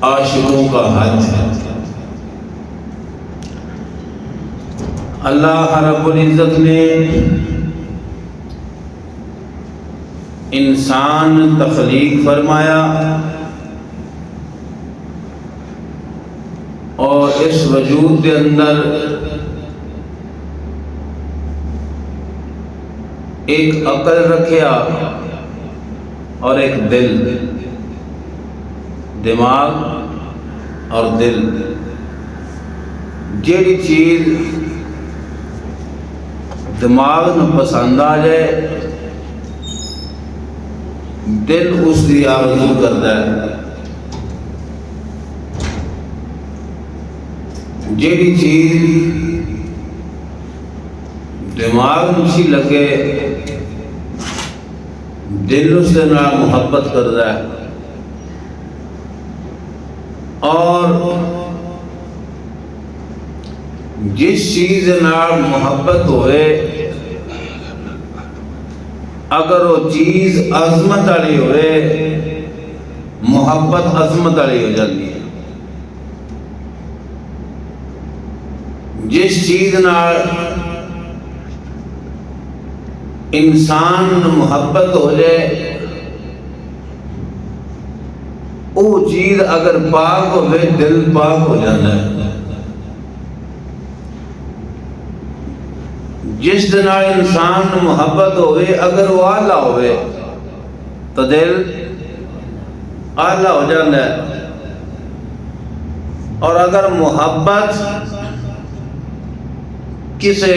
عاشقوں کا حج ہے۔ اللہ رب العزت نے انسان تخلیق فرمایا اور اس وجود کے اندر ایک عقل رکھیا اور ایک دل، دماغ اور دل۔ جیڑی چیز دماغ نو پسند آ جائے دل اس کی آرزو کرتا ہے، جیڑی چیز دماغ نو اچھی لگے دل اس کے نال محبت کرتا ہے، اور جس چیز نال محبت ہوئے اگر وہ چیز عظمت والی ہوئے محبت عظمت والی ہو جاتی ہے۔ جس چیز نال انسان محبت ہو جائے وہ چیز اگر پاک ہوئے دل پاک ہو جاتا ہے۔ جس دن انسان محبت ہوئے اگر وہ اعلیٰ ہوئے تو دل اعلیٰ ہو جاتا ہے، اور اگر محبت کسی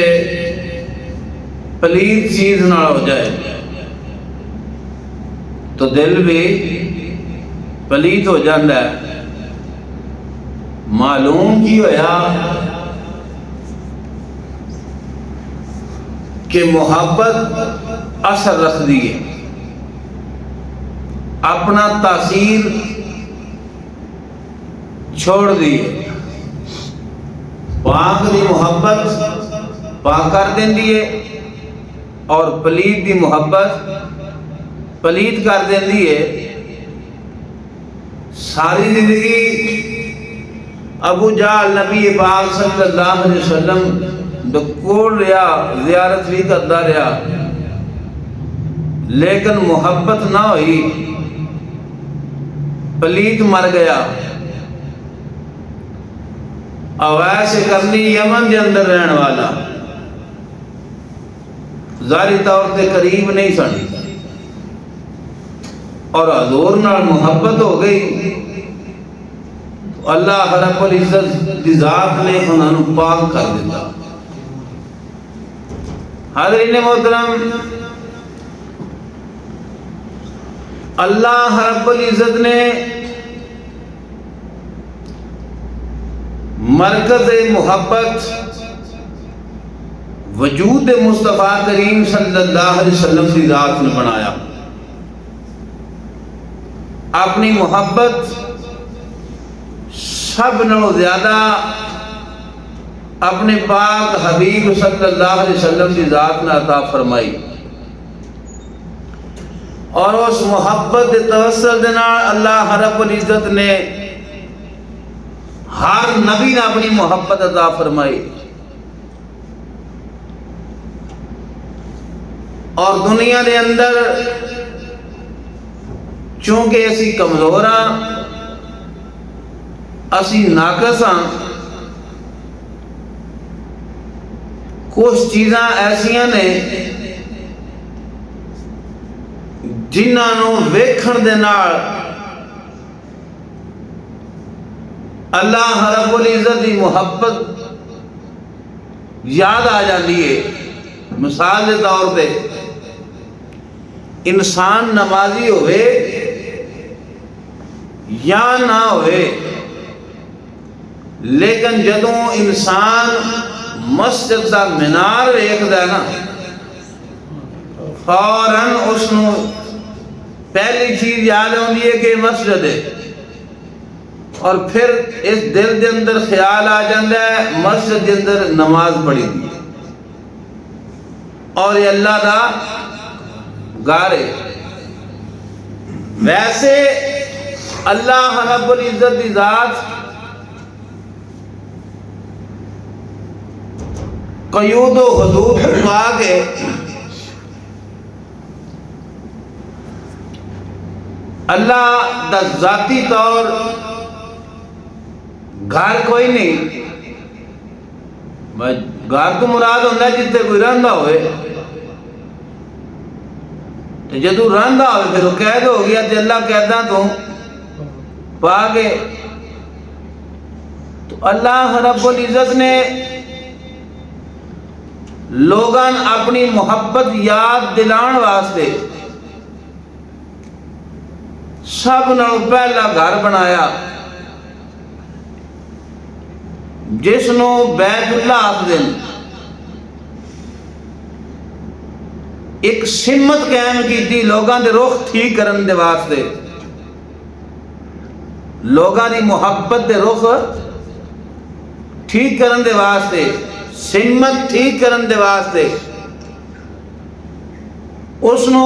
پلید چیز نہ ہو جائے تو دل بھی پلید ہو جاتا ہے۔ معلوم کی ہویا کہ محبت اثر رکھ دیئے، اپنا تاثیر چھوڑ دیئے۔ پاک دی محبت پاک کر دین دیئے اور پلید دی محبت پلید کر دین دیئے۔ ساری زندگی ابو جہل نبی پاک صلی اللہ علیہ وسلم دکول رہا، زیارت بھی کرتا رہا، لیکن محبت نہ ہوئی، پلید مر گیا۔ اویس کرنی یمن کے اندر رہن والا، ظاہری طور سے قریب نہیں سن، اور حضور نال محبت ہو گئی، اللہ رب العزت دی ذات نے انہوں پاک کر دیتا۔ حاضرین محترم، اللہ رب العزت نے مرکز محبت وجود مصطفیٰ کریم صلی اللہ علیہ وسلم کی ذات نے بنایا۔ اپنی محبت سب نو زیادہ اپنے پاک حبیب صلی اللہ علیہ وسلم کی ذات نے عطا فرمائی، اور اس محبت کے توسل دے نال اللہ رب العزت نے ہر نبی نے اپنی محبت عطا فرمائی، اور دنیا دے اندر چونکہ اسی کمزور ہاں، اسی ناقص ہاں، کچھ چیزاں ایسیاں نے جنہاں نو ویکھن دے نال اللہ رب العزت دی محبت یاد آ جاتی ہے۔ مثال کے طور پہ انسان نمازی ہوئے یا نہ ہوئے، لیکن جدوں انسان مسجد دا مینار ویکھدا ہے نا فوراً اس نو پہلی چیز یاد آتی ہے کہ مسجد ہے، اور پھر اس دل دے اندر خیال آ جاتا ہے مسجد دے اندر نماز پڑھی دی اور یہ اللہ دا گھر ہے۔ ویسے اللہ رب العزت کی ذات قیود و حدود پا کے اللہ دا ذاتی طور گھر کوئی نہیں، گھر تو مراد ہوتا ہے جتنے کوئی رہندا ہوئے، تو جدو رہندا ہوئے پھر وہ قید ہو گیا تو اللہ قیداں تو پا گئے۔ تو اللہ رب العزت نے لوگاں اپنی محبت یاد دلان واسطے سب نالوں پہلا گھر بنایا جس نو بیت اللہ آکھدے نے، ایک سمت قائم کیتی لوگاں دے رخ ٹھیک کرن دے واسطے، لوگاں دی محبت دے رخ ٹھیک کرن دے واسطے، سمت ٹھیک کرن دے واسطے اس نو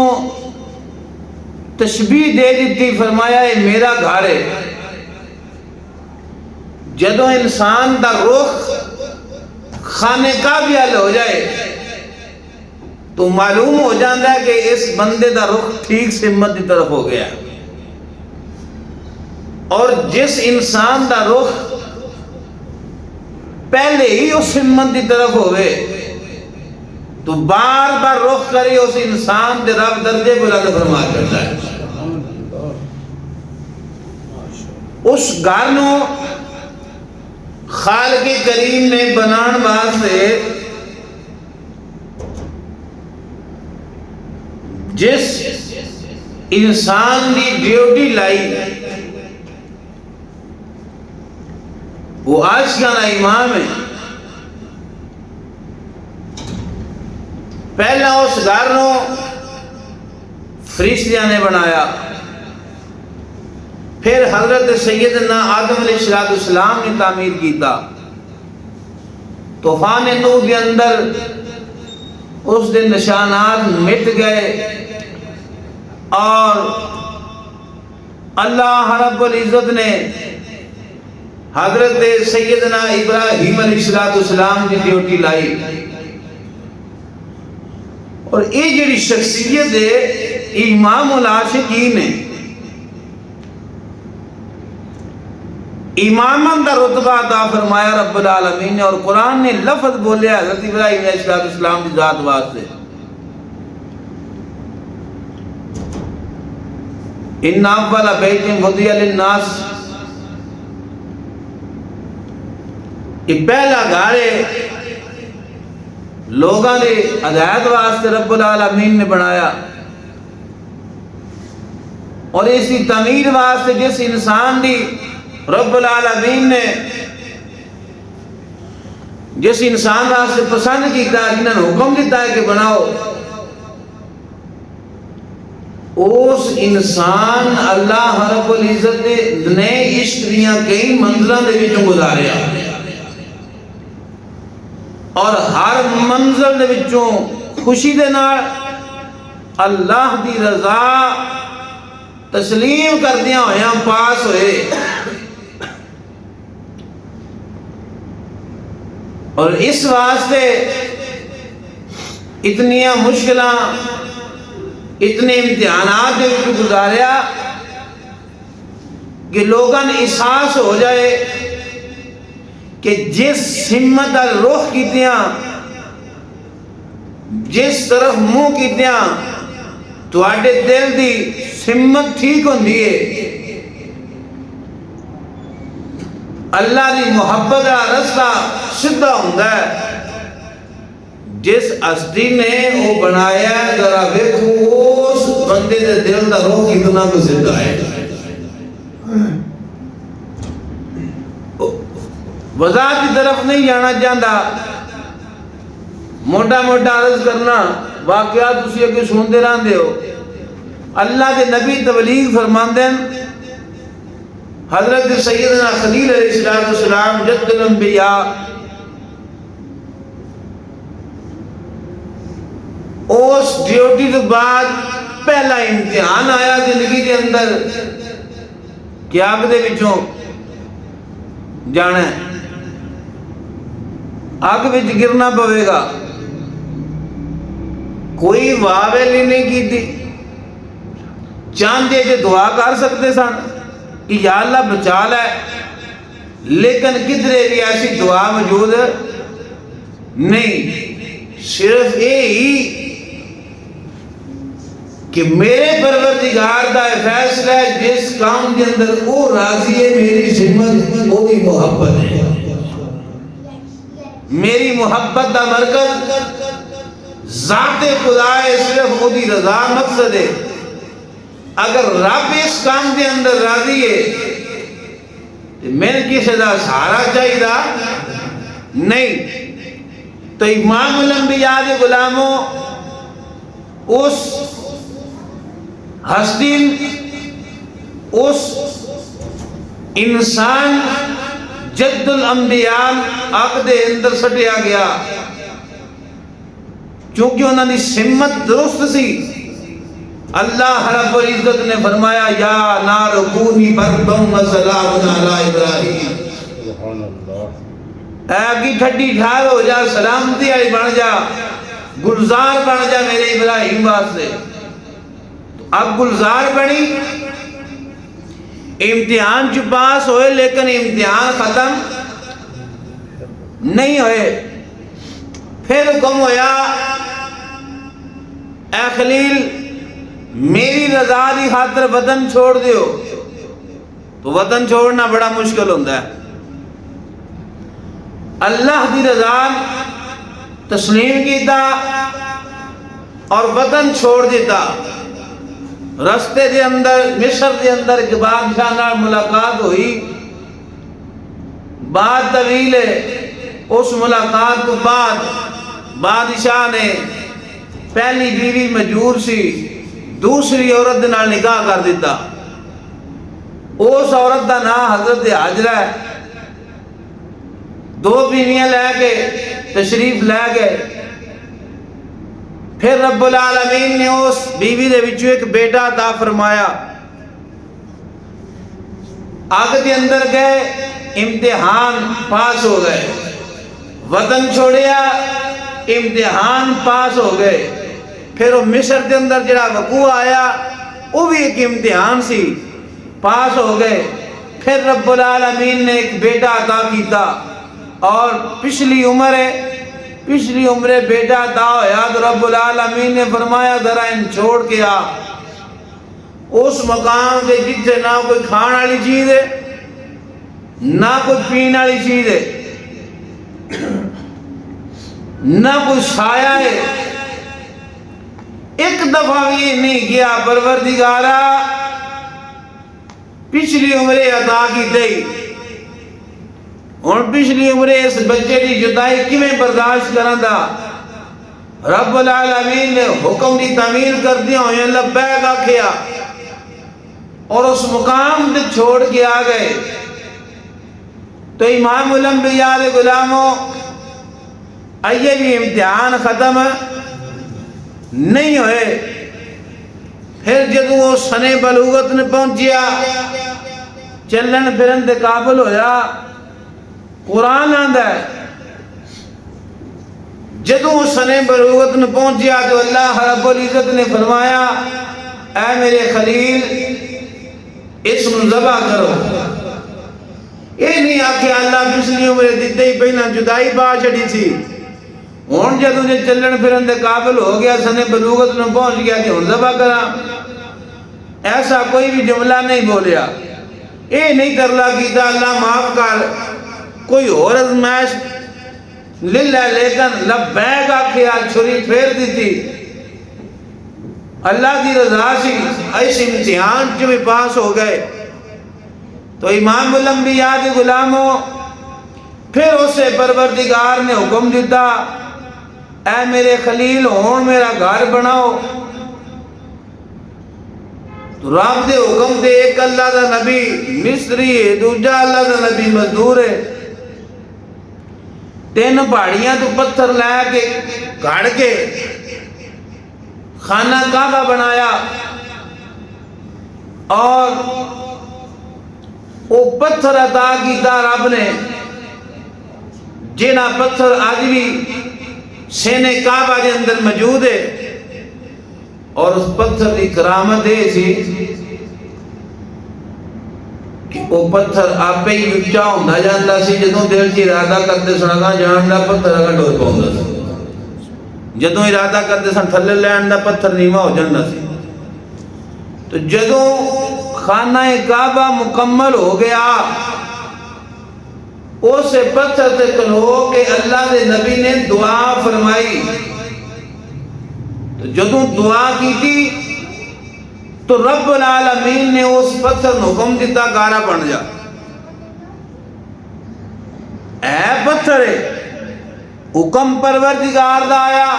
تشبیہ دے دیتی، فرمایا یہ میرا گھر ہے۔ جدو انسان دا رخ خانے کعبہ ہو جائے تو معلوم ہو جاتا ہے کہ اس بندے دا رخ ٹھیک سمت کی طرف ہو گیا، اور جس انسان دا رخ پہلے ہی اس سمت کی طرف ہوئے تو بار بار رخ کرے اس انسان دے رب درجے بلند فرما کرتا ہے۔ اس گھر نو خالق کریم نے بنان واسطے جس انسان دی ڈیوٹی لائی وہ عاشقاں دا امام ہے۔ پہلا اس گھر نو فرشتیاں نے بنایا، پھر حضرت سیدنا آدم علیہ السلام نے تعمیر کیتا، طوفان نوح کے اندر اس دن نشانات مٹ گئے، اور اللہ رب العزت نے حضرت سیدنا ابراہیم علیہ السلام کی ڈیوٹی لائی، اور یہ جڑی شخصیت ہے امام العاشقین ہے، امامت دا رتبہ عطا فرمایا رب العالمین نے، اور قرآن نے لفظ بولیا حضرت ابراہیم علیہ السلام کی ذات واسطے، ان اول بیت وضع للناس، یہ پہلا گھر ہے لوگاں نے ہدایت واسطے رب العالمین نے بنایا، اور اس کی تعمیر واسطے جس انسان دی رب العالمین نے جس انسان واسطے پسند کیتا، جنہوں نے حکم دیتا ہے کہ بناؤ، اس انسان اللہ رب العزت نے عشق دیاں کئی منزلوں دے وچوں گزاریا، اور ہر منزل دے وچوں خوشی دے نال اللہ دی رضا تسلیم کردیاں ہویاں پاس ہوئے، اور اس واسطے اتنیاں مشکلاں اتنے امتحانات دے وچ گزاریا کہ لوگاں نے احساس ہو جائے کہ جس ہمت دا رخ کیتیاں، جس طرف منہ کیتیاں تواڈے دل دی ہمت ٹھیک ہوندی ہے، اللہ دی محبت دا رستہ سیدھا ہوندا ہے۔ جس ہستی نے وہ بنایا ہے، ذرا ویکھو اس بندے دے دل دا رخ کتنا کو سیدھا ہے۔ وضاحت کی طرف نہیں جانا چاہتا، موٹا موٹا عرض کرنا، واقعات اسی اگے سنتے رہندے ہو۔ اللہ کے نبی تبلیغ فرماندے ہیں، حضرت سیدنا خلیل علیہ السلام جد الانبیاء، اس ڈیوٹی کے بعد پہلا امتحان آیا زندگی کے اندر، کہ اگ دے وچوں جانا ہے، اگ وچ گرنا پوے گا. کوئی واہ ویلی نہیں کی تھی. چاندے جے دعا کر سکتے سن کہ یا اللہ بچا لے، لیکن کدھرے بھی ایسی دعا موجود نہیں. صرف یہی کہ میرے پروردگار دا فیصلہ ہے، جس کام کے اندر وہ راضی ہے میری ذمت وہی محبت ہے. میری محبت دا مرکز ذات خدا ہے، صرف وہی رضا مقصد ہے. اگر رب اس کام کے اندر راضی ہے تو میں کسی دا سہارا چاہیے نہیں. تو امام الانبیاء دے غلاموں، اس ہستی، اس انسان جد الانبیاء اگ دے اندر سٹیا گیا چونکہ انہوں نے سمت درست سی. اللہ رب العزت نے فرمایا یا نار کونی بردم و سلام علی ابراہیم، اے اگی ٹھڈی ٹھار ہو جا، سلامتی آئی بن جا، گلزار بن جا میرے ابراہیم واسطے. اب گلزار بنی، امتحان چ پاس ہوئے، لیکن امتحان ختم نہیں ہوئے. پھر حکم ہویا اے خلیل میری رضا دی خاطر وطن چھوڑ دیو. تو وطن چھوڑنا بڑا مشکل ہوتا ہے. اللہ دی رضا تسلیم کیتا اور وطن چھوڑ دیتا. رستے دے اندر مصر دے اندر ایک بادشاہ نال ملاقات ہوئی. بات طویل ہے. اس ملاقات کو بعد بادشاہ نے پہلی بیوی مجبور سی، دوسری عورت دے نال نکاح کر دیتا. اس عورت دا نام حضرت حاجرہ ہے. دو بیویاں لے کے تشریف لے گئے. پھر رب العالمین نے اس بیوی دے وچوں ایک بیٹا عطا فرمایا. آگ دے اندر گئے، امتحان پاس ہو گئے. وطن چھوڑیا، امتحان پاس ہو گئے. پھر وہ مصر دے اندر جڑا وقوع آیا وہ بھی ایک امتحان سی، پاس ہو گئے. پھر رب العالمین نے ایک بیٹا عطا کیتا اور پچھلی عمر بیٹا عطا ہویا تو رب العالمین نے فرمایا ذرا ان چھوڑ کے آ اس مقام پہ جتنے نہ کوئی کھان والی چیز ہے نہ کوئی پین والی چیز ہے نہ کوئی سایہ ہے. ایک دفعہ بھی نہیں کیا پروردگارا پچھلی عمریں عطا کی دئی، اور پچھلی عمریں اس بچے کی جدائی کیویں برداشت کرندا. رب العالمین نے حکم دی تعمیل کر دیا ہوئے لبیک آکھیا اور اس مقام پہ چھوڑ کے آ گئے. تو امام الانبیاء علیہ غلاموں آئیے بھی امتحان ختم نہیں ہوئے. پھر جب وہ سنے بلوغت نے پہنچیا، چلن پھرن دے قابل ہویا، قرآن آندا ہے جدوں وہ سنے بلوغت نے پہنچیا تو اللہ رب العزت نے فرمایا اے میرے خلیل اس کو ذبح کرو. یہ نہیں آکھیا اللہ پچھلی عمر دیتے ہی پہلا جدائی پا چھڑی سی، ہون جدوں نے چلن پھرن دے قابل ہو گیا، سنے بلوغت نے پہنچ گیا کہ ہن ذبح کرا. ایسا کوئی بھی جملہ نہیں بولیا. یہ نہیں ترلا کیتا اللہ معاف کر، کوئی اور ازمائش للہ، لیکن لبیک آکھیا چھری پھیر دیتی. اللہ دی رضا سی، اس امتحان جو بھی پاس ہو گئے. تو امام الانبیاء دی غلاموں پھر اسے پروردگار نے حکم دیتا اے میرے خلیل ہون میرا گھر بناؤ. تو رب دے حکم دے ایک اللہ دا نبی مصری ہے، دوجا اللہ دا نبی مزدور ہے. تین پہاڑیاں تو پتھر لے کے گھڑ کے خانہ کعبہ بنایا اور وہ پتھر عطا کیتا رب نے جنہ پتھر آج بھی سینے کعبہ کے اندر موجود ہے، اور اس پتھر کی کرامت ہے سی کہ وہ پتھر آپ ہی اونچا ہوتا جاتا سی، جدوں دل چ ارادہ کرتے سن اگاں جان دا پتھر اگاں ڈول پاوندا سی، جدوں ارادہ کرتے سن تھلے لین دا پتھر نیواں ہو جاندا سی۔ تو جدوں خانہ کعبہ مکمل ہو گیا، اس پتھر تے کھلو کے اللہ دے نبی نے دعا فرمائی، تو جدوں دعا کی تھی تو رب العالمین نے اس پتھر نو حکم دیتا گارا بن جا۔ اے پتھر حکم پروردگار دا آیا،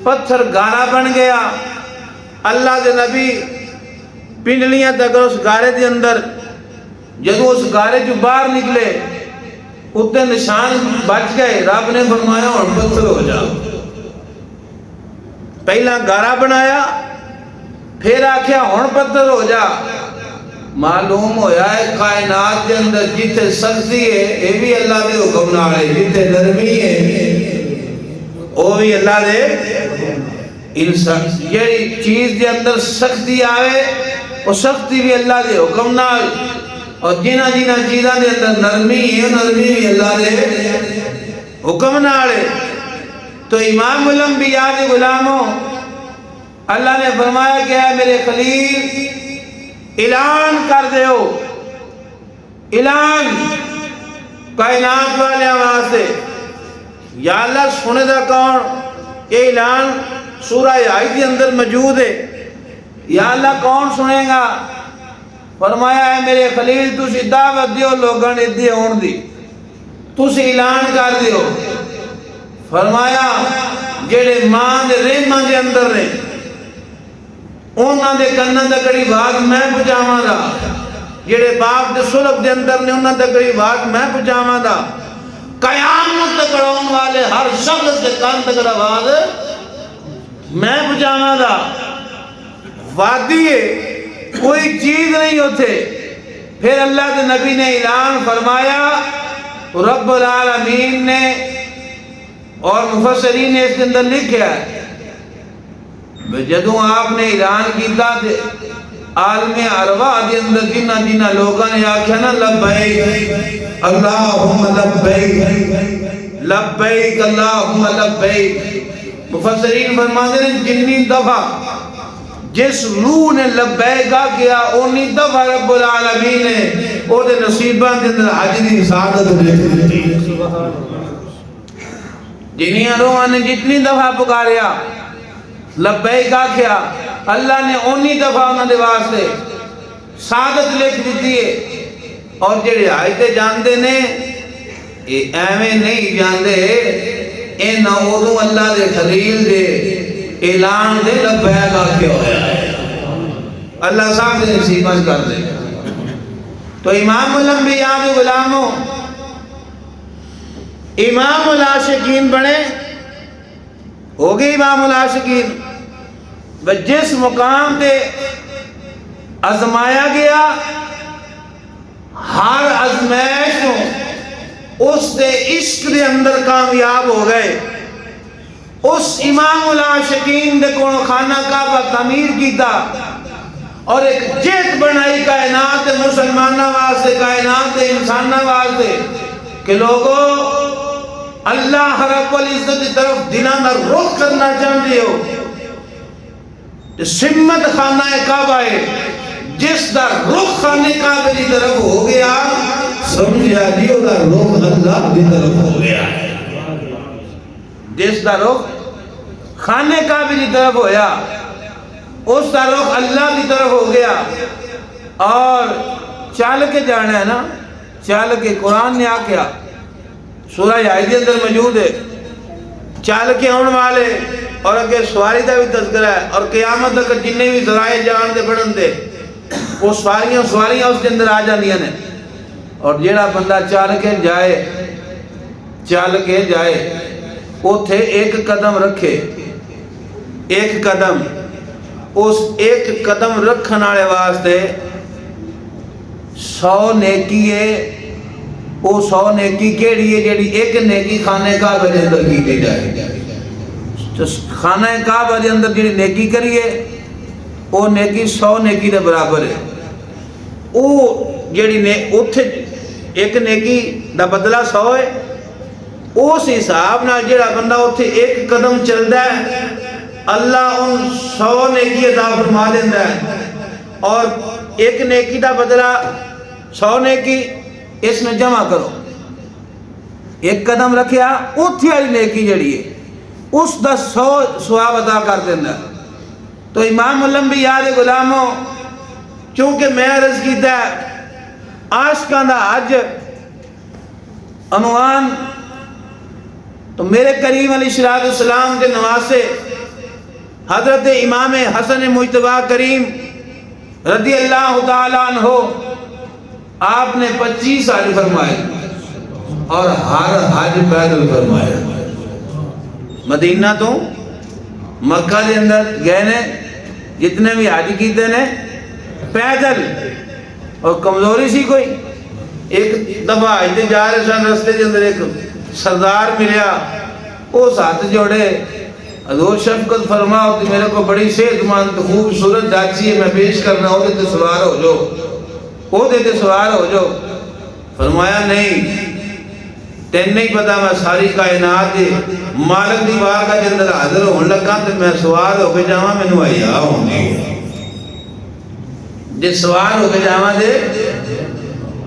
پتھر گارا بن گیا۔ اللہ دے نبی پنڈلیاں تک اس گارے دے اندر جدو اس گارے جو باہر نکلے اتنے نشان بچ گئے، رب نے فرمایا ہن پتھر ہو جا۔ پہلا گارا بنایا، پھر آکھیا ہن پتھر ہو جا۔ معلوم ہویا ہے کائنات کے اندر جتھے سختی ہے یہ بھی اللہ دے حکم نال ہے، جتھے نرمی ہے وہ بھی اللہ دے انسان یہ چیز دے اندر سختی آوے وہ سختی بھی اللہ دے حکم نال، اور جنہ جنہ چیزاں دے اندر نرمی ہے نرمی بھی اللہ دے حکم نال ہے۔ تو امام الانبیاء دے غلاموں اللہ نے فرمایا کہ اے میرے خلیل اعلان کر دیو، اعلان کائنات والے آواز سے، یا اللہ سنے دا کون؟ یہ اعلان سورہ حج کے اندر موجود ہے۔ یا اللہ کون سنے گا؟ فرمایا ہے میرے خلیل تسی دعوت دیو لوگاں نے دی ہون دی، تسی اعلان کر دیو۔ فرمایا جڑے ماں دے رحماں دے اندر نے انہاں دے کناں دا کڑی بات میں پہنچاواں دا، جڑے باپ دے سلب دے اندر نے انہاں دا کڑی بات میں پہنچاواں دا، قیامت تک رہن والے ہر شخص دے کان تک آواز میں پہنچاواں دا۔ وادی ہے کوئی چیز نہیں ہوتے۔ پھر اللہ کے نبی نے اعلان فرمایا، رب العالمین نے اور مفسرین نے اس کے اندر لکھا ہے جدوں آپ نے اعلان کیتا تے عالم ارواح دے اندر جنہ جنہ لوگاں نے آکھیا نا لبیک اللہم لبیک لبیک اللہم لبیک، مفسرین فرماتے ہیں جنی دفعہ جس روح نے لبیک کیا اونی دفعہ رب العالمین نے او دے نصیباں دے اندر حج دی سعادت لکھ دی۔ جنیاں روحاں نے جتنی دفعہ پکاریا لبیک کیا اللہ نے اونی دفعہ انہاں دے واسطے سعادت لکھ دیتی ہے۔ اور جڑے آیتے جاندے نے یہ ایویں نہیں جاندے، ان ادو اللہ دے خلیل دے اعلان دے لبیک کیا ہویا ہے، اللہ صاحب دے نصیباں کر دے۔ تو امام الانبیاء دے غلاموں امام العاشقین بنے، ہو گئی امام العاشقین۔ جس مقام تے ازمایا گیا ہر ازمائش اس دے عشق دے اندر کامیاب ہو گئے۔ اس امام العاشقین دے کونوں خانہ کعبہ تعمیر کیتا اور ایک جیت بنائی کائنات مسلمانہ واسطے، کائنات انسانہ واسطے کہ لوگوں اللہ رب العزت کی طرف دلان رخ کرنا چاہتے ہو، سمت خانہ کعبہ ہے جس دا رخ خانہ کعبہ کی طرف ہو گیا، سمجھا دیو دا رخ اللہ کی طرف ہو گیا۔ جس دا رخ خانہ کعبہ کی طرف ہویا اس دا رخ اللہ کی طرف ہو گیا۔ اور چال کے جانا ہے نا، چال کے قرآن نے آکھیا سورہ حج کے اندر موجود ہے، چال کے آن والے اور اگر سواری دا بھی تذکرہ ہے، اور قیامت تک جنہیں بھی ذرائع جان دے بڑھن دے وہ سواریاں اس کے اندر آ جانیاں نے۔ اور جیڑا بندہ چال کے جائے اوتھے ایک قدم رکھے، ایک قدم، اس ایک قدم رکھن والے واسطے 100 نیکی ہے. وہ 100 نیکی کیڑی ہے جیڑی ایک نیکی خانہ کعبہ دے اندر کی جائے. تو خانہ کعبہ دے اندر جیڑی نیکی کریے وہ نیکی 100 نیکی دے برابر ہے. وہ جیڑی اتھے ایک نیکی دا بدلہ 100 ہے. اس حساب نال جیڑا بندہ اتھے ایک قدم چلدا ہے اللہ ان 100 نیکی عطا فرما دیندا ہے. اور ایک نیکی دا بدلہ 100 نیکی اس میں جمع کرو. ایک قدم رکھیا اتھی والی نیکی جڑی ہے اس دا 100 ثواب عطا کر دیندا. تو امام الانبیاء دے غلاموں چونکہ میں عرض کیتا ہے عاشقاں دا حج عنوان تو میرے کریم علیہ السلام کے نواسے حضرت امام حسن مجتبیٰ کریم رضی اللہ تعالیٰ عنہ آپ نے 25 حج فرمائے اور ہر حج پیدل فرمائے. مدینہ تو مکہ دے اندر گئے نے جتنے بھی حج کیتے نے پیدل. اور کمزوری سی کوئی ایک دفعہ حج جا رہے سن رستے کے اندر ایک سردار ملیا. اس ہاتھ جوڑے حضور شفقت فرما ہوتی میرے کو بڑی صحت مند خوبصورت جاچی ہے میں پیش کرنا ہو دے سوار ہو جو وہ دیتے سوار ہو جو. فرمایا نہیں تین نہیں پتا میں ساری کائنات دے مالک دی بارگاہ کے اندر حاضر ہون لگا تو میں سوار ہو کے جاواں مینوں حیا ہوندی ہے. جے سوار ہو کے جاواں دے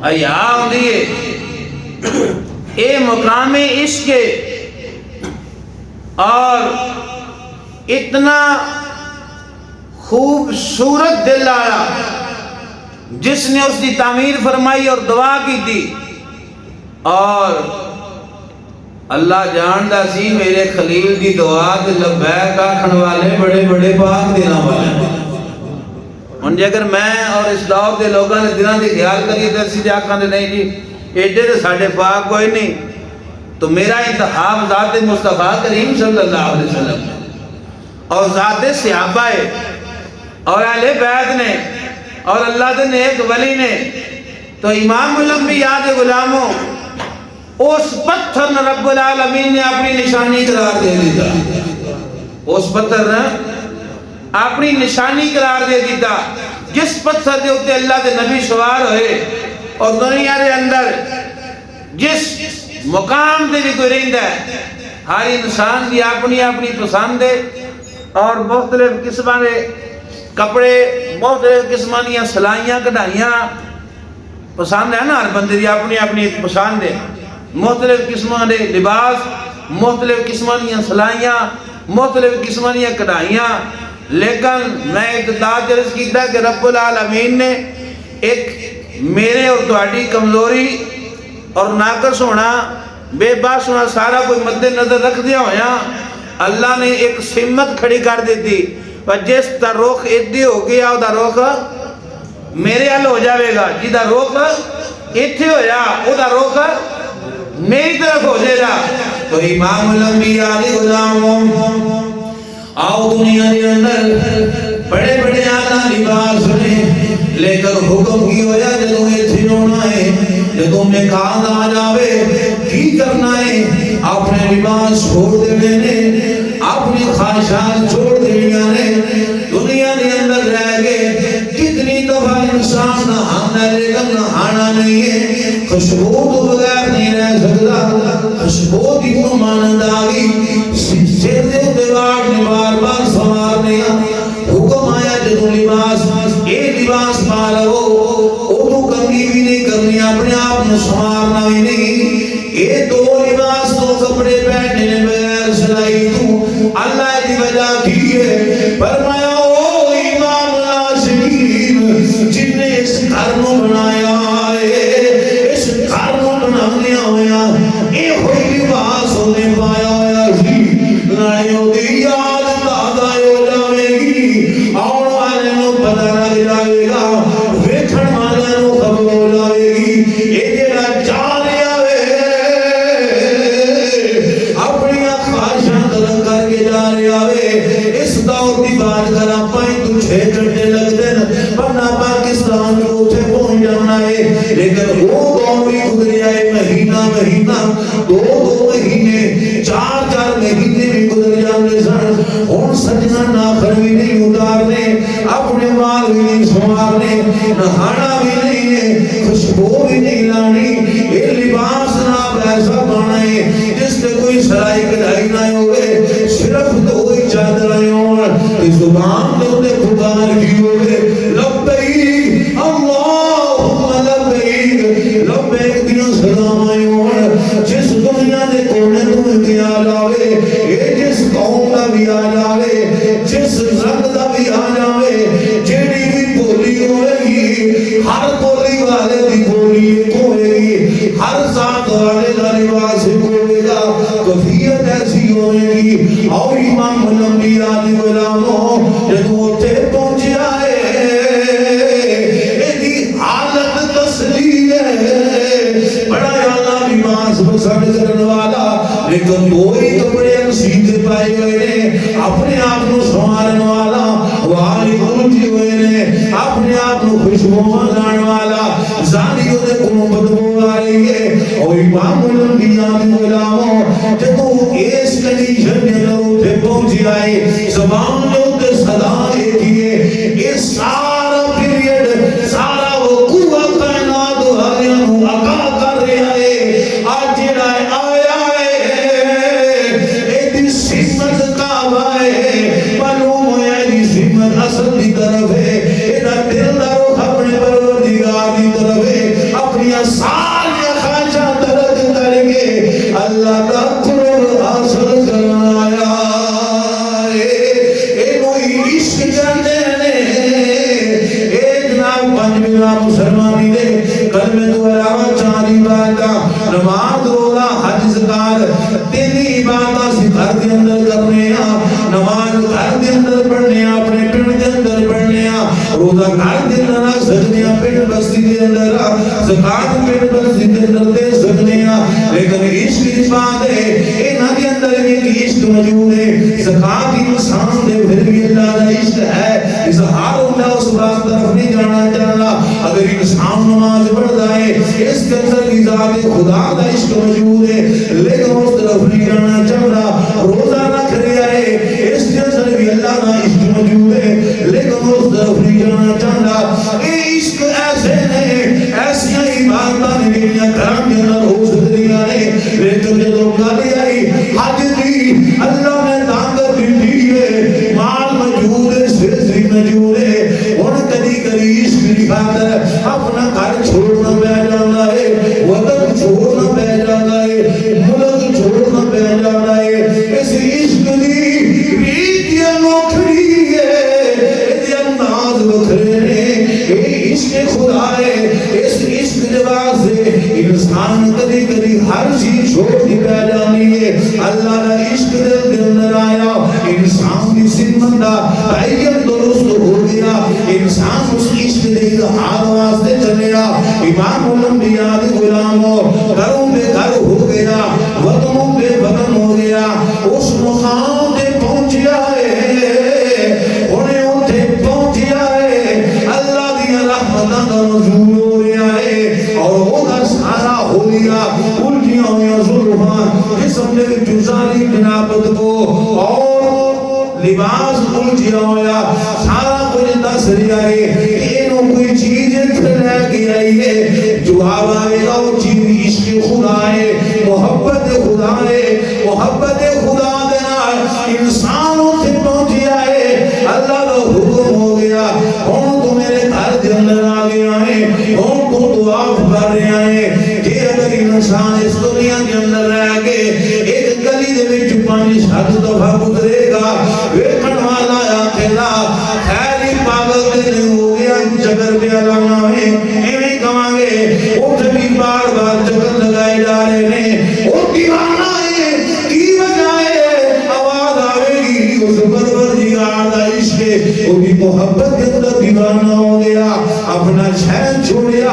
حیا ہوندی ہے. اے مقام عشق اور اتنا خوبصورت دل آیا جس نے اس کی تعمیر فرمائی اور دعا کی تھی. اور اللہ جاندا سی میرے خلیل دی دعا تے لبیک آکھن والے بڑے بڑے پاک دینا والے. ہن جے اگر میں اور اس دور دے لوگاں نے دلاں دی خیال کریے تے اسی آکھاں دے نہیں جی ایڈے تے ساڈے پاک کوئی نہیں. تو میرا انتخاب ذات مصطفیٰ کریم صلی اللہ علیہ وسلم اور ذات صحابہ اور اہل بیت نے اور اللہ دے نیک ولی نے. تو امام الانبیاء دے غلاموں اس پتھر نے رب العالمین نے اپنی نشانی قرار دے دیتا. اس پتھر نے اپنی نشانی قرار دے دیتا جس پتھر دے ہوتے اللہ دے نبی سوار ہوئے. اور دنیا دے اندر جس مقام دے بھی کوئی رہندا ہے ہر انسان دی اپنی اپنی پسند ہے اور مختلف قسماں دے کپڑے مختلف قسماں دیاں سلائیاں کڑھائیاں پسند ہے نا. ہر بندے دی اپنی اپنی پسند ہے. مختلف قسماں دے لباس مختلف قسماں دیاں سلائیاں مختلف قسماں دیاں کڑھائیاں. لیکن میں ابتدا عرض کیتا کہ رب العالمین نے ایک میرے اور تہاڈی کمزوری اور ناقص ہونا بے باس ہونا سارا کوئی مد نظر رکھ دیا ہویا اللہ نے ایک سمت کھڑی کر دیتی. پر جس دا رخ ادھی ہو گیا او دا رخ میرے حل ہو جاوے گا. جی دا رخ اتھے ہویا او دا رخ میری طرف ہو جائے گا. تو امام الانبیاء علیہ غلاموں آؤ دنیا کے اندر بڑے بڑے آدھا لباس نے لیکن حکم کی ہویا جدوں اتھے ہونا ہے جدوں میں کہاں آ جاوے کی کرنا ہے اپنے لباس چھوڑ دینے نے اپنی خواہشات چھوڑ دینے نے. دنیا کے اندر رہ گئے کتنی دفعہ انسان نہانا لیکن نہانا نہیں ہے. خوشبو تو بغیر نہیں رہ سکتا. خوشبو کی تو مانند آگی سیدھے دیوار نے بار بار سوارنے حکم آیا جدوں لباس اے لباس پا لو او کنگھی بھی نہیں کرنی اپنے آپ نے سوارنا بھی نہیں. اے دو لباس دو کپڑے پہننے نے بغیر سلائی تو اللہ کی وجہ کی ہے. فرمایا او امام العاشقین جن نے اس گھر کو بنایا ہے اس گھر کو بنانے ہویا اے ہوئی لباس ہونے پایا ہویا سی لڑائیوں دی یاد تازہ ہو جاوے گی. آن والے نو پتہ لگ جائے گا ویکھن والے نو خبر ہو جائے گی. اے جڑا جان اپنی خواہشاں قدم کر کے جا رہا ہے. اس دور کی بات کرا پائیں تو 6 گھنٹے لگ دیں ورنہ پاکستان کو اتھے پہنچ جانا ہے، لیکن وہ دور بھی گزریا ہے، مہینہ مہینہ، دو مہینے، چار مہینے بھی گزر جانے سن۔ ہن سجنا ناخر بھی نہیں اتارنے، اپنے مال بھی نہیں سنوارنے، نہانا بھی نہیں ہے، خوشبو بھی نہیں لانی، یہ لباس نہ ایسا پانا ہے جس سے کوئی سرائی کڑھائی نہ ہوئے، صرف دو ہی چادریں ہوں، زبان دے اندے پکار کی ہوئے، لبیک اللہم لبیک، لبیک دیاں سلامائیں ہوں، جس دنیا دے کونے تمہیں بھی آ جاوے، جس قوم کا بھی آ جاوے، جس رنگ کا بھی آ جاوے، جیڑی بھی بولی ہوئے گی، ہر بولی والے دی بولی ایک ہوئے گی، ہر ذات والے کا لباس ایک ہوئے گا، کفیت ایسی ہوئے گی۔ اور امام الانبیاء دی غلاموں جب وہ تے پہنچ آئے، ایدی حالت تسلیم ہے، بڑا اعلیٰ لباس پسند کرنے والا، لیکن کوئی کپڑے سیدھے پائے ہوئے نے، اپنے آپ کو سنوارنے والا، والی الٹی ہوئے نے، اپنے آپ کو خوشبو مانگنے والا، زانیوں دے کو بدبو آ رہی ہے۔ اور امام الانبیاء دی غلاموں جب وہ اس کنڈیشن میں لوگ تھے پہنچ آئے، زبان جو تے صدایں کیے، یہ سارا پیریڈ، سارا وہ قوت کائنات والیاں کو آگاہ کر رہا ہے، آج جڑا آیا ہے، ایدی سمت کعبہ ہے، معلوم ہویا ایدی سمت اصل دی طرف ہے، ایدہ دل دارو اپنے پروردگار دی طرف ہے، اپنی ساری خواہشاں درد کر کے اللہ کا قرب حاصل کرنا آیا ہے۔ اے کوئی عشق جانے نے، اے جناب پنجوینا مسلمانی دے کلمہ تو علاوہ چاری باتاں، نماز روزہ حج زکات، تینی عبادتاں سے گھر دے اندر کرنے ہاں، نماز گھر دے اندر پڑھنے ہاں، اپنے پنڈ دے اندر پڑھنے ہاں، روزہ گھر دے اندر سجنے ہاں، پنڈ بستی دے اندر زکات پنڈ بستی دے اندر دے سجنے ہاں، لیکن عشق کی بات ہے، انہاں دے اندر ایک عشق موجود ہے، زکات انسان دے پھر بھی اللہ کا عشق ہے، اظہار ہوتا ہے، اس بات طرف نہیں جانا چاہنا۔ اگر انسان نماز پڑھتا ہے، اس کے اندر کی ذات خدا کا عشق موجود ہے، لیکن اس طرف نہیں جانا چاہنا۔ روزہ رکھ رہا ہے، اس کے اندر بھی اللہ کا عشق موجود ہے، لیکن اس طرف نہیں جانا چاہنا۔ یہ عشق ایسے نہیں، ایسی عبادتاں نہیں کرام کے اندر ہو سکتی ہیں، لیکن جب گالی آئی حج دی، اللہ نے طاقت دی ہے، مال موجود ہے، سرزی موجود ہے، ان کدی کدی عشق کی خاطر اپنا گھر چھوڑنا پہ جانا ہے، وطن چھوڑنا پہ جانا ہے، ملک چھوڑنا پہ جانا ہے۔ اس عشق دی ریت یا نوکری ہے، یہ انداز بکھرے نے، یہ عشق خدا ہے۔ اس عشق جواز سے انسان کدی کدی ہر چیز چھوڑ دی پہ جانی ہے۔ اللہ کا عشق دل کے اندر آیا، انسان کی سمندہ تعین درست ہو گیا، انسان اس عشق دے اظہار واسطے چلیا۔ امام الانبیاء دی غلاموں گھروں بے گھر ہو گیا، وطنوں بے وطن ہو گیا، اس مقام تے پہنچیا ہے، انہیں اتھے پہنچیا ہے، اللہ دی رحمتہ کا نزول ہو رہا ہے، اور وہ کا سارا ہو گیا، الٹیاں ہویا ظلمان جسم نے جزاری جنابت کو، اور لباس الٹیا ہویا، سارا کچھ دس رہا ہے، اینوں کوئی چیز کھلے کے آئی ہے، جواب آئے گا وہ چیز عشق خدا ہے، محبت خدا ہے، محبت خدا دینا انسانوں سے پہنچیا ہے، اللہ کا حکم ہو گیا، ہوں تو میرے گھر کے اندر آ گیا ہے، ہوں تو دعاف کر رہے ہیں کہ اگر انسان اس دنیا کے اندر رہ کے ایک گلی دے وچ 5-7 دفعہ گزرے گا، ویکھن والا آکھےگا خیر ہی پاگل تے نہیں ہو گیا، چکر پہ لانا ہے، ایویں کہاں گے اٹھ بھی بار بار چکر لگائے جا رہے ہیں، وہ دیوانہ ہے، کی وجہ ہے، آواز آئے گی اس پروردگار کا عشق، وہ بھی محبت کے اندر دیوانہ ہو گیا، اپنا شہر چھوڑیا،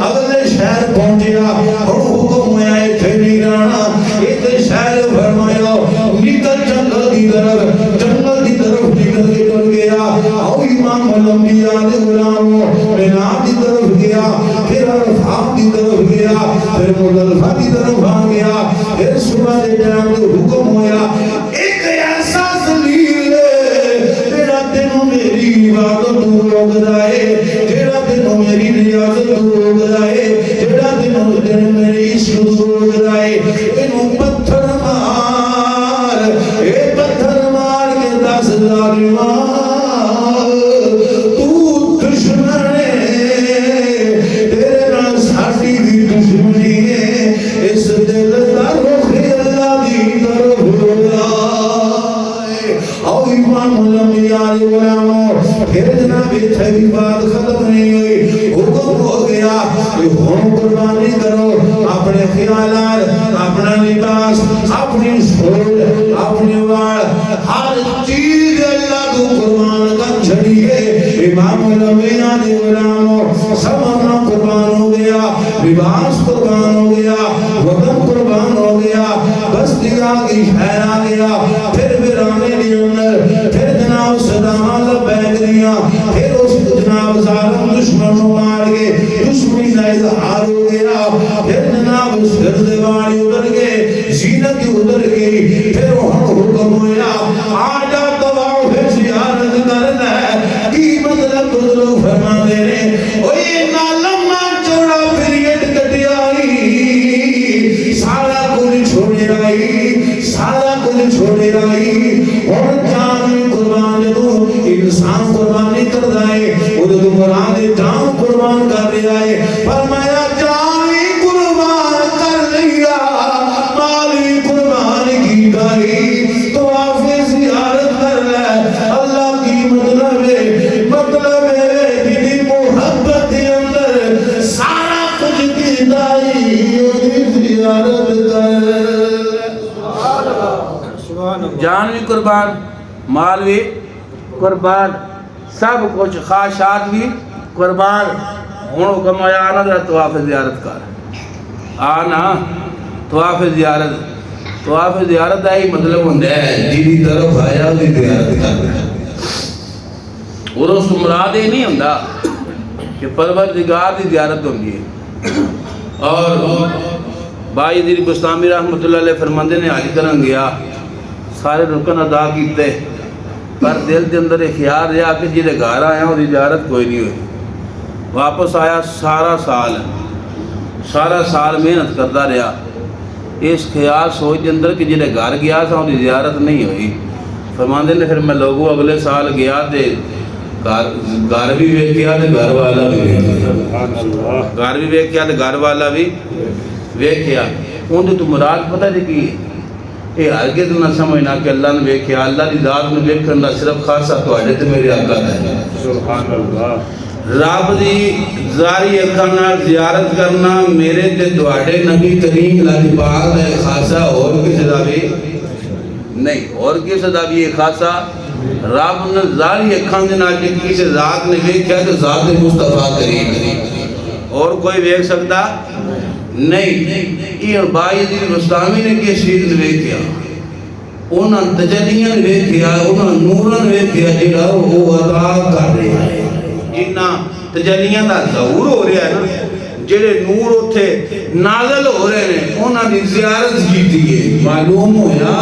اگلے شہر پہنچیا، اور حکم ہوا ہے تھے نہیں رہنا، ایک شہر فرمایا نکل جنگل کی طرف نکل کے چل گیا، اور امام الانبیاء دے غلاموں میدان کی طرف گیا، پھر مزدلفہ کی طرف آ گیا پھر صبح کے ٹائم تو حکم ہویا ایک ایسا ذلیل جیڑا تینوں میری عبادت روک دائے جیڑا تینوں میری ریاضت روک دائے جیڑا تینوں میری عشق روک دائے انہوں پتھر مار اے پتھر مار کے 10 ظالمان تو دشمن پھر جناب یہ بات ختم نہیں ہوئی حکم ہو گیا کہ ہم قربانی کرو اپنے خیالات اپنا لباس اپنی سوچ اپنی وال ہر چیز اللہ کو قربان کر چھڑیے امام الانبیاء علیہ السلام سب اپنا قربان ہو گیا لباس قربان ہو گیا وطن قربان ہو گیا بستیاں کی شہر آ گیا پھر ویرانے کے اندر پھر جناب صداواں لبیک دیا پھر اس جناب ظالم دشمن کو مار کے دشمنی کا اظہار ہو گیا پھر جناب سر دیواری ادھر گئے زینت ادھر گئی پھر وہاں حکم ہویا آجا طواف زیارت کرنا ہے کی مطلب بزرگ فرما دے رہے او یہ نالمہ چوڑا پیریڈ کٹی آئی سارا کچھ چھوڑے آئی سارا کچھ چھوڑے آئی اور جان قربان جدو انسان قربانی کر دائے وہ تو مراد جان قربان کر دیا ہے فرمایا جان قربان کر لیا مالی قربان کی گئی تو آپ زیارت کر لے اللہ کی مطلب ہے جنہی محبت کے اندر سارا کچھ کی دائی زیارت کر جان بھی قربان مال بھی قربان سب کچھ خواہشات بھی قربان ہونوں کمایا آنا ذرا طواف زیارت کر آنا طواف زیارت آئی مطلب ہوندہ ہے جیدی طرف آیا دی زیارت کر اور اس مراد یہ نہیں ہوندہ کہ پروردگار دی زیارت ہوندی ہے اور بائی دیر بستامی رحمت اللہ علیہ فرماندے نے حاجی کرن گیا سارے رکن ادا کیتے پر دل دے اندر ایک خیال رہا کہ جیدے گھر آیا اور اجارت کوئی نہیں ہوئی واپس آیا سارا سال محنت کرتا رہا اس خیال سوچ دے اندر کہ جیدے گھر گیا تھا اور اجارت نہیں ہوئی فرماندے نے پھر میں لوگوں اگلے سال گیا تے گھر بھی ویک کیا تے گھر والا بھی ویک کیا ان تو مراد پتہ جی کی یہ ہرگز نہ سمجھنا کہ اللہ نے ویکھیا اللہ دی ذات میں ویکھن دا صرف خاصا تواڈے تے میرے آقا دا ہے سبحان اللہ رب دی ظاہری اکھاں نال زیارت کرنا میرے تے تواڈے نبی کریم اللہ پاک دا خاصا اور کسے دا بھی نہیں اور کسے دا بھی خاصا رب نے ظاہری اکھاں دے نال کسے ذات نے ویکھیا تے ذات مصطفیٰ کریم اور کوئی ویکھ سکتا نہیں یہ بائی دیر مستامی نے کس چیز نے ویکھیا انہاں تجلیاں نے ویکھیا انہاں نوراں نے ویکھیا جڑا وہ عطا کر رہا ہے جنہاں تجلیاں دا ظہور ہو رہا ہے نا جڑے نور اتھے نازل ہو رہے ہیں انہاں دی زیارت کیتی ہے معلوم ہویا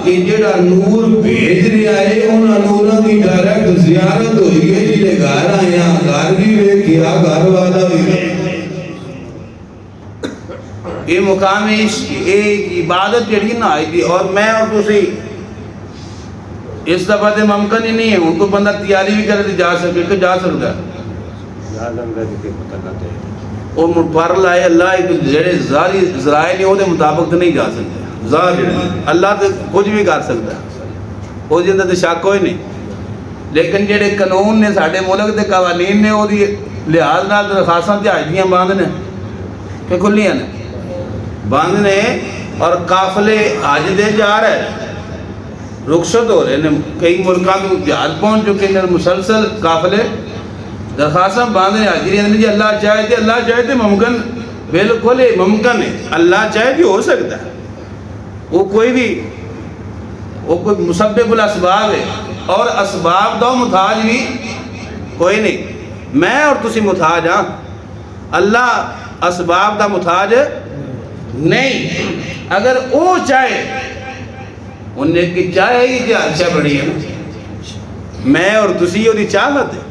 کہ جڑا نور بھیج رہا ہے انہاں نوراں دی ڈائریکٹ زیارت ہوئی ہے جڑے گھر آیا گھر بھی ویکھیا گھر والا بھی ویکھیا یہ مقام عبادت جڑی نہ آئی تھی اور میں اور تسی اس دفعہ تے ممکن ہی نہیں ہے ان کو بندہ تیاری بھی کرے تو جا سکے کہ جا سکتا اور مٹوار لائے اللہ جڑے ذرائع نہیں ہوتے مطابق تو نہیں جا سکتے ظاہر اللہ تو کچھ بھی کر سکتا ہے وہ جندہ تو شک ہوئی نہیں لیکن جڑے قانون نے ساڑھے ملک دے قوانین نے وہ لحاظ نہ درخواستاں تے حاجیاں باندھنے کہ کھلیاں نے باندھنے اور قافلے حج دے جا رہے رخصت ہو رہے ہیں کئی ملکان میں جہاز پہنچ چکے ہیں مسلسل قافلے درخواستاں باندھنے حاجی رہے ہیں جی اللہ چاہے تھے ممکن بالکل ممکن ہے اللہ چاہے بھی ہو سکتا ہے وہ کوئی مسبب الاسباب ہے اور اسباب دو محتاج بھی کوئی نہیں میں اور تسی محتاج ہاں اللہ اسباب دا محتاج نہیں اگر وہ چاہے انہیں کی چاہے ہی کہ اچھا بڑی ہے میں اور تسی وہ دی چاہت ہے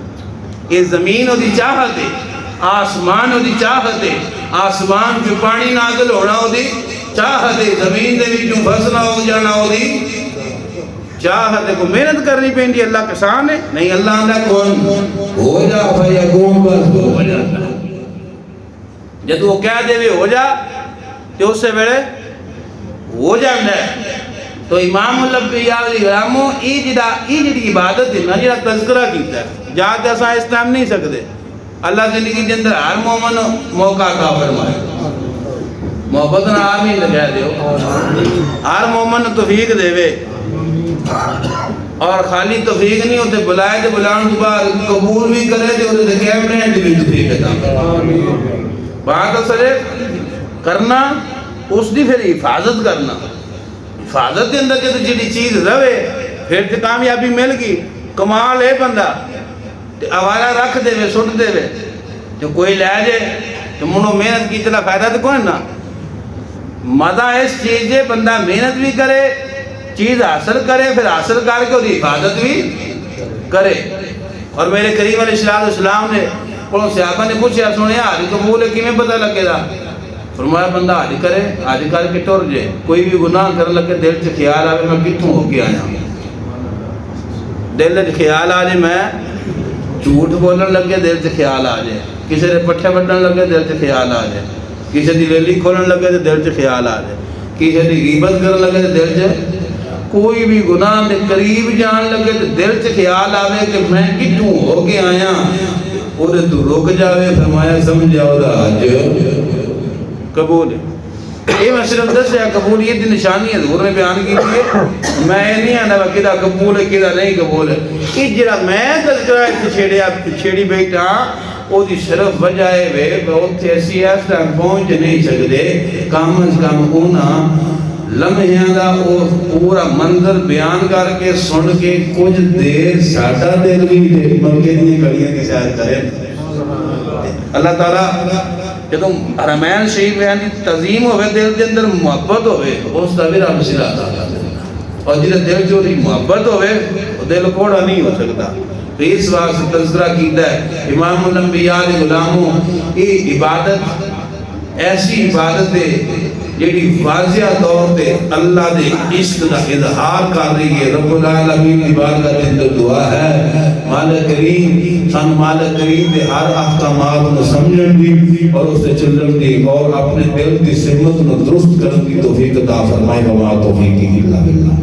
یہ زمین وہ دی چاہت ہے آسمان وہ دی چاہت ہے آسمان جو پانی نازل ہونا وہ دی چاہت ہے زمین دے بھی جو فصلہ ہو جانا وہ دی چاہت ہے کو محنت کرنی پہنی اللہ کسان ہے نہیں اللہ نے کون ہو جا فیکون بس ہو جاتا ہے جب وہ کہہ دے بھی ہو جا تو اس سے بڑے ہو جاندہ ہے تو امام الانبیاء علیہ السلاموں ای جڑی عبادت ہے نا جڑا تذکرہ کیتا ہے جاتے ایسا اسلام نہیں سکتے اللہ زندگی کے اندر ہر مومن موقع عطا فرمائے محبت نہ آمین لگا دیو ہر مومن توفیق دے وے اور خالی توفیق نہیں ہوتے بلائے دے بلان کے بعد قبول بھی کرے دے ہوتے دے کیمرے ہیں بھی توفیق عطا بات اصل ہے کرنا اس دی پھر حفاظت کرنا حفاظت کے اندر جب جڑی چیز روے پھر تو کامیابی مل گئی کمال ہے بندہ اوارہ رکھ دے وے سٹ دے وے جو کوئی لے جائے تو منو محنت کی چلا فائدہ تو کوئی نہ مزہ اس چیز ہے بندہ محنت بھی کرے چیز حاصل کرے پھر حاصل کر کے اس حفاظت بھی کرے اور میرے کریم علیہ السلام نے صحابہ نے پوچھا سنے حاجی قبول ہے کیوں پتہ لگے گا فرمایا بندہ حاجی کرے حاجی کر کے ٹر جائے کوئی بھی گناہ کرنے لگے دل سے خیال آئے میں کتوں ہو کے آیا دل سے خیال آ جائے میں جھوٹ بولن لگے دل سے خیال آ جائے کسی نے پٹھے بٹھن لگے دل سے خیال آ جائے کسی دی لیلی کھولن لگے تو دل سے خیال آ جائے کسی دی غیبت کرن لگے تو دل سے کوئی بھی گناہ دے قریب جان لگے تو دل سے خیال آوے کہ میں کتوں ہو کے آیا اور تو رک جاوے فرمایا سمجھاؤ دا حج قبول ہے یہ میں صرف دس ہے قبولیت دی نشانی ہے حضور نے بیان کی ہے میں نہیں آنا کدا قبول ہے کدا نہیں قبول ہے کہ جڑا میں تذکرہ چھیڑی بیٹھا وہ دی صرف وجہ ہے وے اوتھے ایسی ایسا پہنچ نہیں سکتے کم از کم اونا لمحیاں دا پورا منظر بیان کر کے سن کے کچھ دیر ساڈا دل بھی مکے دی گلیاں کی سیر کرے اللہ تعالیٰ جب حرمین شریف بیان دی تعظیم ہوئے دل دے اندر محبت ہوئے اس دا بھی رب صلی اللہ اور جنہیں دل جو دی محبت ہوئے وہ دل کوڑا نہیں ہو سکتا تو اس واسطے تذکرہ کیتا ہے امام الانبیاء علیہ غلاموں یہ عبادت ایسی عبادت ہے جیڑی واضح طور پہ اللہ دے عشق کا اظہار کر رہی ہے رب العالمین کی بارگاہ کے اندر دعا ہے مالک کریم سن مالک کریم دے ہر احکامات کو سمجھن دی اور اس سے چلن دی اور اپنے دل کی سمت کو درست کرن کی توفیق عطا فرمائے وما توفیق الا باللہ